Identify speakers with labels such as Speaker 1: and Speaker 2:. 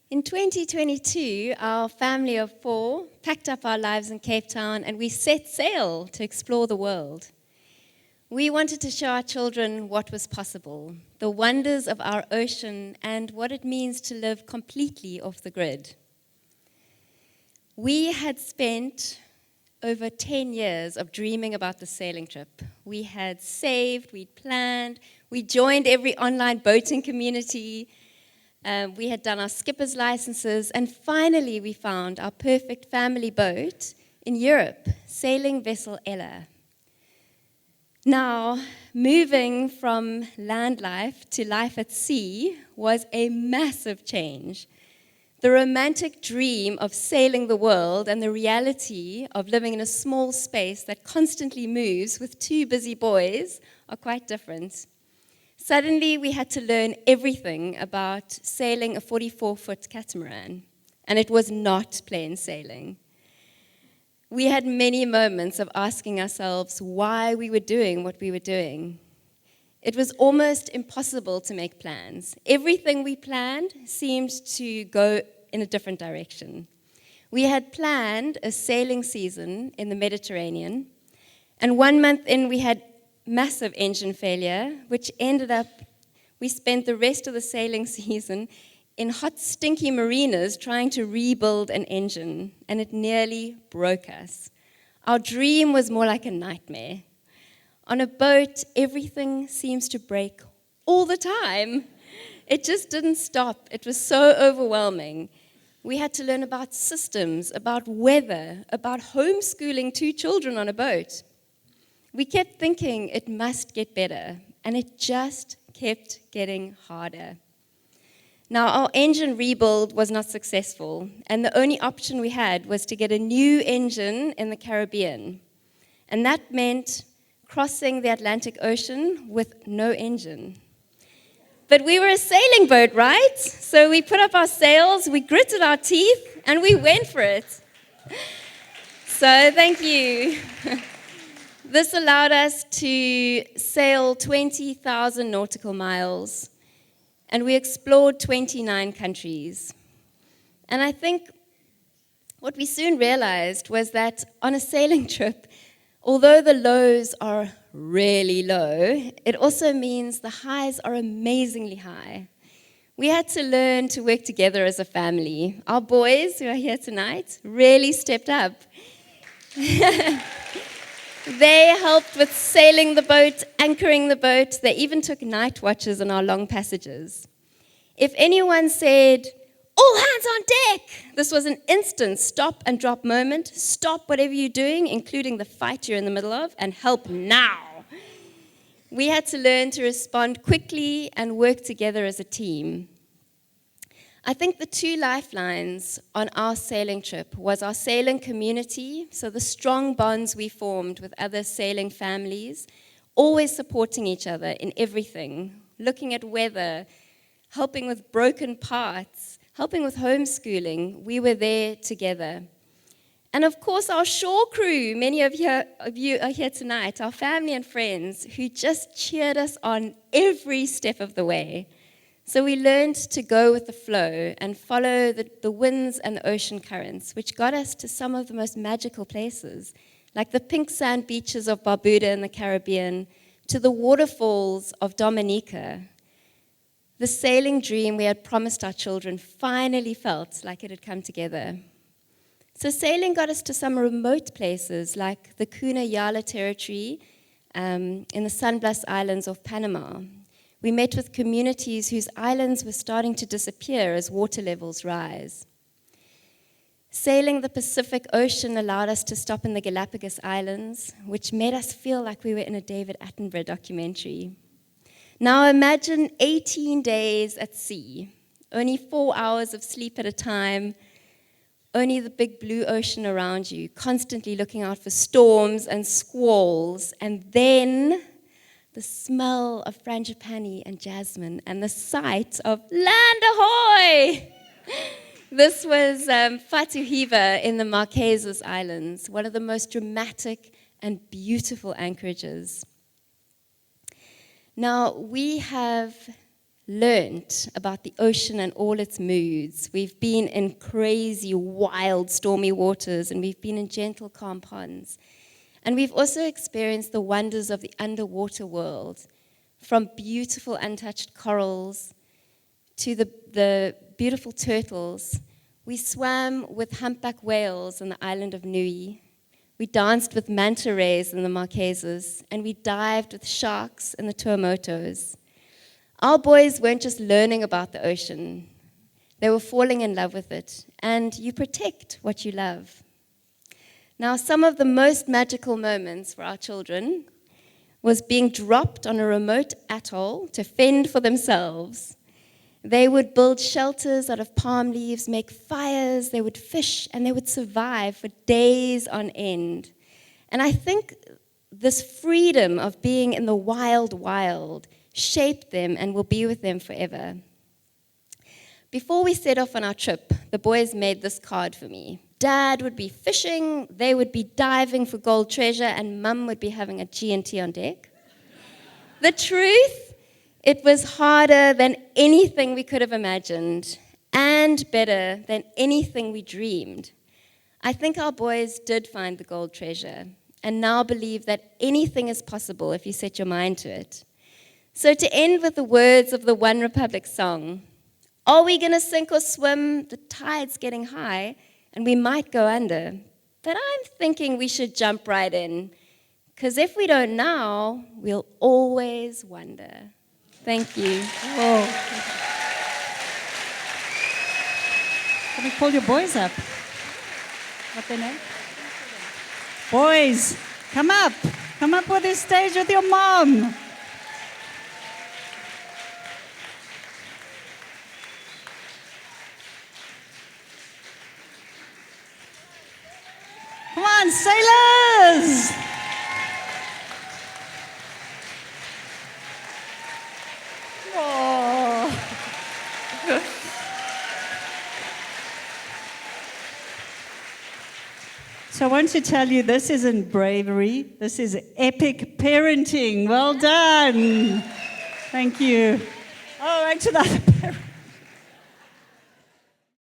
Speaker 1: In 2022, our family of 4 packed up our lives in Cape Town and we set sail to explore the world. We wanted to show our children what was possible, the wonders of our ocean and what it means to live completely off the grid. We had spent over 10 years of dreaming about the sailing trip. We had saved, we'd planned, we joined every online boating community. We had done our skipper's licenses, and finally we found our perfect family boat in Europe, sailing vessel Ella. Now, moving from land life to life at sea was a massive change. The romantic dream of sailing the world and the reality of living in a small space that constantly moves with 2 busy boys are quite different. Suddenly, we had to learn everything about sailing a 44-foot catamaran, and it was not plain sailing. We had many moments of asking ourselves why we were doing what we were doing. It was almost impossible to make plans. Everything we planned seemed to go in a different direction. We had planned a sailing season in the Mediterranean, and 1 month in, we had massive engine failure, which ended up, we spent the rest of the sailing season in hot, stinky marinas trying to rebuild an engine, and it nearly broke us. Our dream was more like a nightmare. On a boat, everything seems to break all the time. It just didn't stop. It was so overwhelming. We had to learn about systems, about weather, about homeschooling 2 children on a boat. We kept thinking it must get better, and it just kept getting harder. Now, our engine rebuild was not successful, and the only option we had was to get a new engine in the Caribbean. And that meant crossing the Atlantic Ocean with no engine. But we were a sailing boat, right? So we put up our sails, we gritted our teeth, and we went for it. So thank you. This allowed us to sail 20,000 nautical miles, and we explored 29 countries. And I think what we soon realized was that on a sailing trip, although the lows are really low, it also means the highs are amazingly high. We had to learn to work together as a family. Our boys, who are here tonight, really stepped up. They helped with sailing the boat, anchoring the boat. They even took night watches on our long passages. If anyone said, "All hands on deck," this was an instant stop and drop moment. Stop whatever you're doing, including the fight you're in the middle of, and help now. We had to learn to respond quickly and work together as a team. I think the 2 lifelines on our sailing trip was our sailing community, so the strong bonds we formed with other sailing families, always supporting each other in everything, looking at weather, helping with broken parts, helping with homeschooling. We were there together. And of course, our shore crew, many of you are here tonight, our family and friends, who just cheered us on every step of the way. So we learned to go with the flow and follow the winds and the ocean currents, which got us to some of the most magical places, like the pink sand beaches of Barbuda in the Caribbean, to the waterfalls of Dominica. The sailing dream we had promised our children finally felt like it had come together. So sailing got us to some remote places, like the Cunha territory in the San Blas Islands of Panama. We met with communities whose islands were starting to disappear as water levels rise. Sailing the Pacific Ocean allowed us to stop in the Galapagos Islands, which made us feel like we were in a David Attenborough documentary. Now imagine 18 days at sea, only 4 hours of sleep at a time, only the big blue ocean around you, constantly looking out for storms and squalls, and then the smell of frangipani and jasmine, and the sight of land ahoy! This was Fatuhiva in the Marquesas Islands, one of the most dramatic and beautiful anchorages. Now, we have learnt about the ocean and all its moods. We've been in crazy, wild, stormy waters, and we've been in gentle, calm ponds. And we've also experienced the wonders of the underwater world, from beautiful untouched corals to the beautiful turtles. We swam with humpback whales on the island of Nui. We danced with manta rays in the Marquesas, and we dived with sharks in the Tuamotus. Our boys weren't just learning about the ocean, they were falling in love with it, and you protect what you love. Now, some of the most magical moments for our children was being dropped on a remote atoll to fend for themselves. They would build shelters out of palm leaves, make fires, they would fish, and they would survive for days on end. And I think this freedom of being in the wild shaped them and will be with them forever. Before we set off on our trip, the boys made this card for me. Dad would be fishing, they would be diving for gold treasure, and Mum would be having a G&T on deck. The truth, it was harder than anything we could have imagined, and better than anything we dreamed. I think our boys did find the gold treasure, and now believe that anything is possible if you set your mind to it. So to end with the words of the One Republic song, are we going to sink or swim? The tide's getting high, and we might go under. But I'm thinking we should jump right in, because if we don't now, we'll always wonder. Thank you.
Speaker 2: Oh. Can we call your boys up? What's their name? Boys, come up. Come up on this stage with your mom. Come on, sailors! Oh. So I want to tell you, this isn't bravery. This is epic parenting. Well done. Thank you. Oh, back to the other parent.